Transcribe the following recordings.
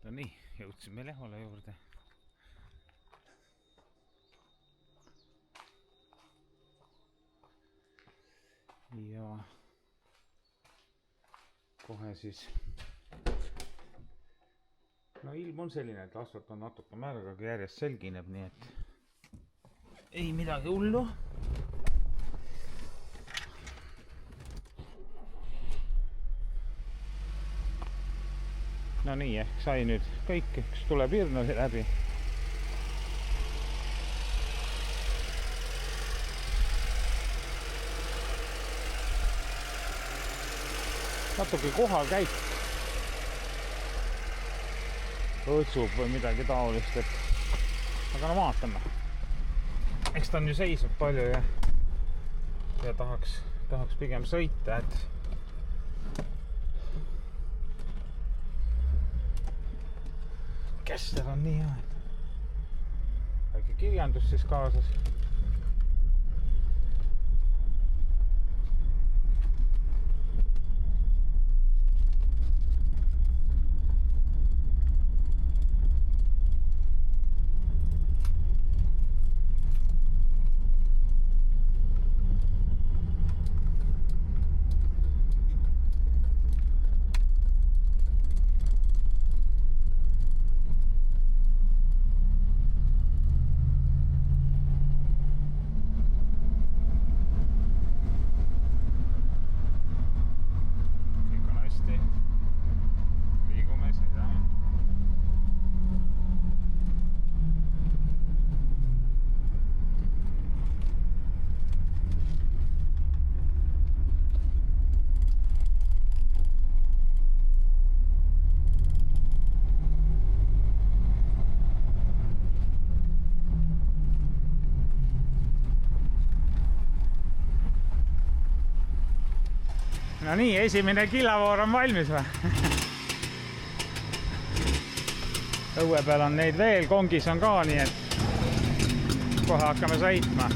No nii, jõudsime Lehola juurde. Ja kohe siis no ilm on selline, et asfalt on natuke märg, aga järjest selgineb, nii et ei midagi hullu. No nii, ehk sai nüüd kõik, eks tuleb Irnali läbi. Natuke kohal käik õõtsub või midagi taolist, et aga no vaatame. Eks ta on ju seisnud palju ja tahaks pigem sõita, et Kessler on nii hea, et väike kirjandus siis kaasas. No nii, esimene kilavoor on valmis või? Õue peal on neid veel, kongis on ka, nii et kohe hakkame sõitma.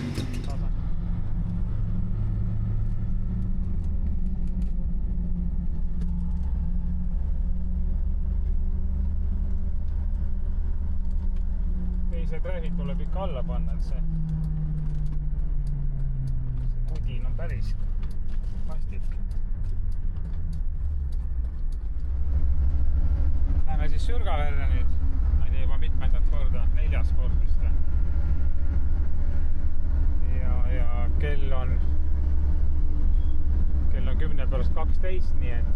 Teised rehvid tuleb ikka alla panna, et see kudin on päris plastik. Lähme siis Sürgaverre nüüd. Ma ei tea juba mitmendat korda, 4. kord vist. Ja kell on 10 pärast 12, nii et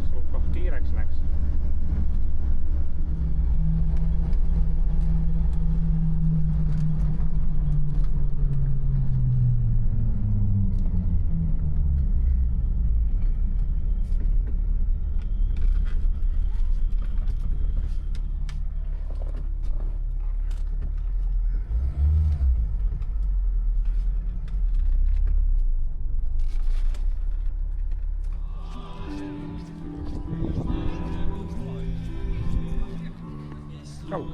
suht kiireks läks. Go.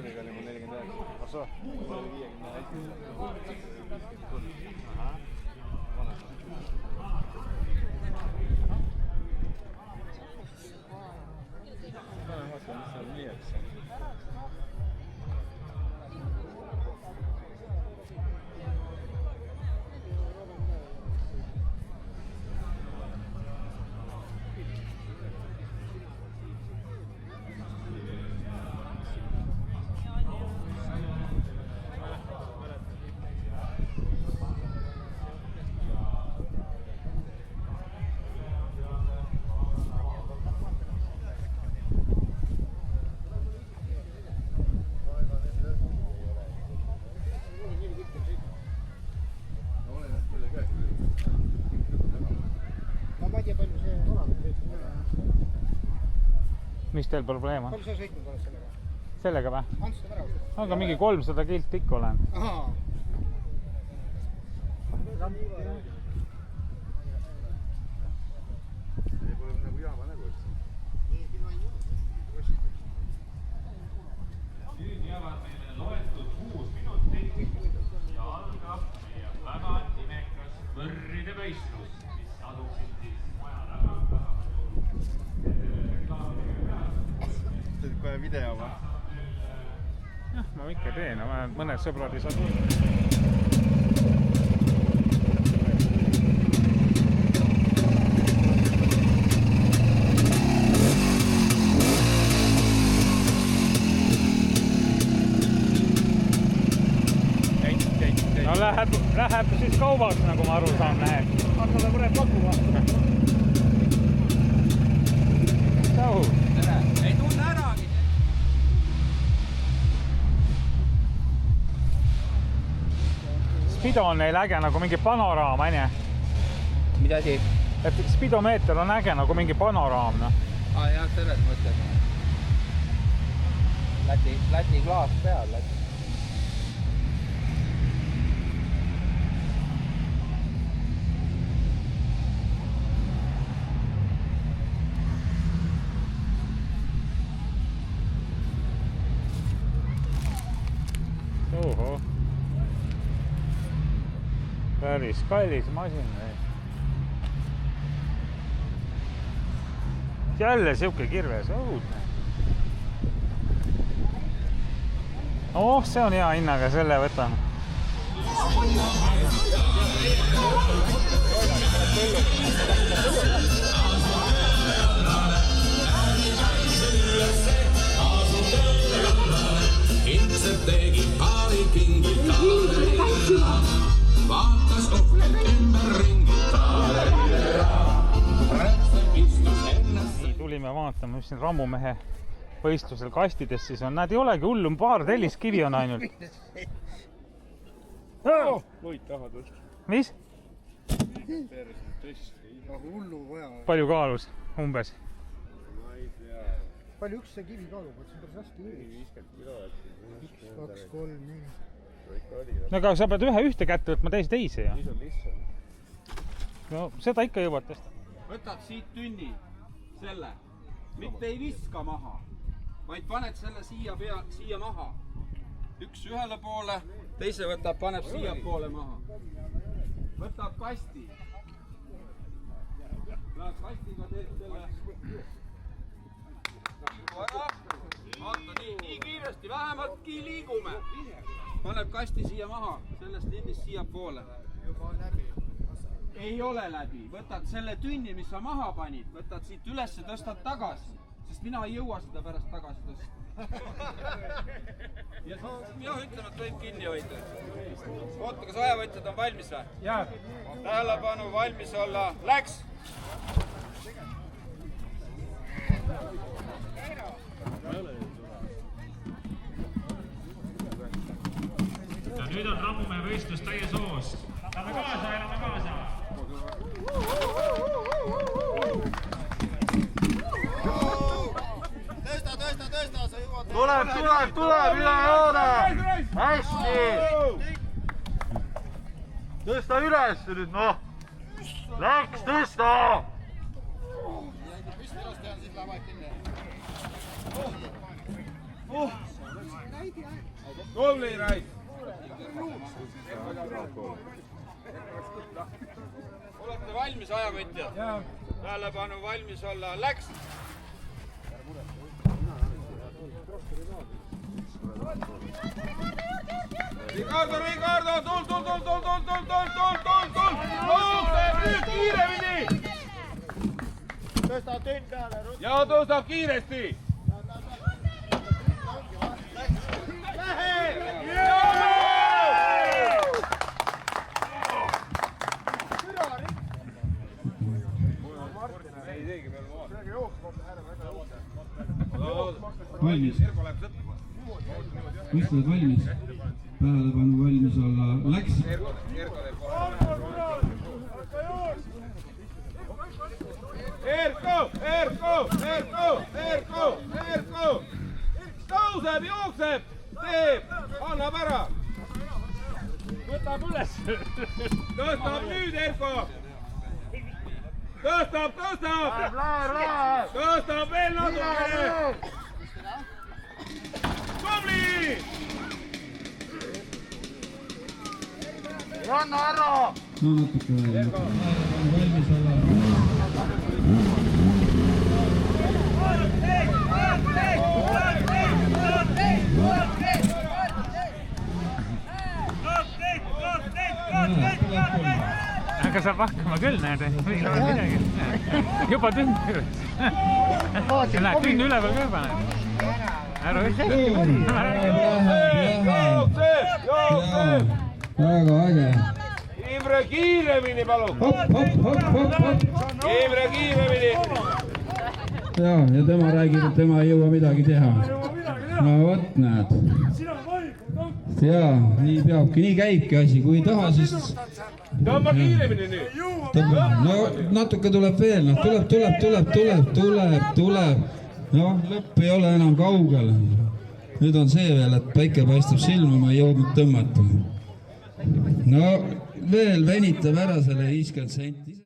Sellega oli mul 49. Ahsoo. Mul oli 50. Vaata, mis seal müüakse. Mis teil probleem on? Palju sa sõitnud oled sellega? Sellega või? Andsid ära? Aga mingi 300 kilt ikka olen. Ahaa. See pole nagu jaama nägu, eks? Nüüd jäävad meile loetud 6 minutit ja algab meie väga nimekas võrride võistlus, mis aduksid siis maja taga. Teed kohe video või? Jah, ma ikka teen, mõned sõbrad ei saa tulla. No läheb siis kaubaks, nagu ma aru saan, läheb. Hakka ta mõned pakkuma. Tšau! Ei tunne äragi. Spido on neil äge nagu mingi panoraam, on ju? Mida asi? Et spidomeeter on äge nagu mingi panoraam, noh. Jah, selles mõttes. Läti klaas peal. Oho. Päris kallis masin. Jälle siuke kirves, õudne. Oh, see on hea hinnaga, selle võtan. Itse tegi paari kingi vaatas ohkelt ümberringi istus ennast. Nii, tulime vaatama, mis siin rammumehe võistlusel kastides siis on. Näed, ei olegi hullu, paar telliskivi on ainult. Luid taha tõst. Mis? Perest tõsti. Hullu vaja. Palju kaalus umbes? Ma ei tea. Palju üks see kivi kaalub? See on päris raske kivi. 50 kilo. 1, 2, 3, 4. No aga sa pead ühte kätte võtma, teise ja. Siis on lihtsam. No seda ikka jõuad tõsta. Võtad siit tünni, selle, mitte ei viska maha, vaid paned selle siia maha. Üks ühele poole, teise võtab, paneb siia poole maha. Võtab kasti. Lähed kastiga teed selle. Vaata, nii kiiresti, vähemaltki liigume. Paneb kasti siia maha, sellest linnist siia poole. Ei ole läbi. Võtad selle tünni, mis sa maha panid, võtad siit üles ja tõstad tagasi, sest mina ei jõua seda pärast tagasi tõsta. Ja mina ütlen, et võib kinni hoida. Oota, kas ajavõtjad on valmis või? Jaa. Tähelepanu, valmis olla. Läks! Ja nüüd on rammumehe võistlus täies hoos. Elame kaasa! Tõsta, sa jõuad. Tuleb, üle joone! Hästi! Tõsta üles nüüd, noh! Läks, tõsta! tubli Rait. olete valmis ajavõtjad? Tähelepanu, valmis olla, läks! Ricardo, tul! Tõuseb nüüd kiiremini! tõsta tünn peale, Ja tõustab kiiresti! Valmis. Võistlused valmis. Tähelepanu, valmis olla. Läks. Erko! Tõuseb, jookseb, teeb, annab ära. Võtab üles. Tõstab nüüd, Erko! Tõstab! Tõstab veel natukene! Tubli! anna ära! No natuke veel. Valmis olla. Aga saab hakkama küll, näed, midagi. Juba tünn üles. Näed, tünn üleval ka juba, näed. Ära ütle. Väga äge. Imre, kiiremini palun! Hopp. Imre, kiiremini! Ja tema räägib, et tema ei jõua midagi teha. No vot, näed. Jaa, nii peabki, nii käibki asi, kui ei taha, siis... Tõmba kiiremini nüüd! No natuke tuleb veel, noh, tuleb. Noh, lõpp ei ole enam kaugel. Nüüd on see veel, et päike paistab silma, ma ei jõudnud tõmmata. No veel venitab ära selle 50 senti.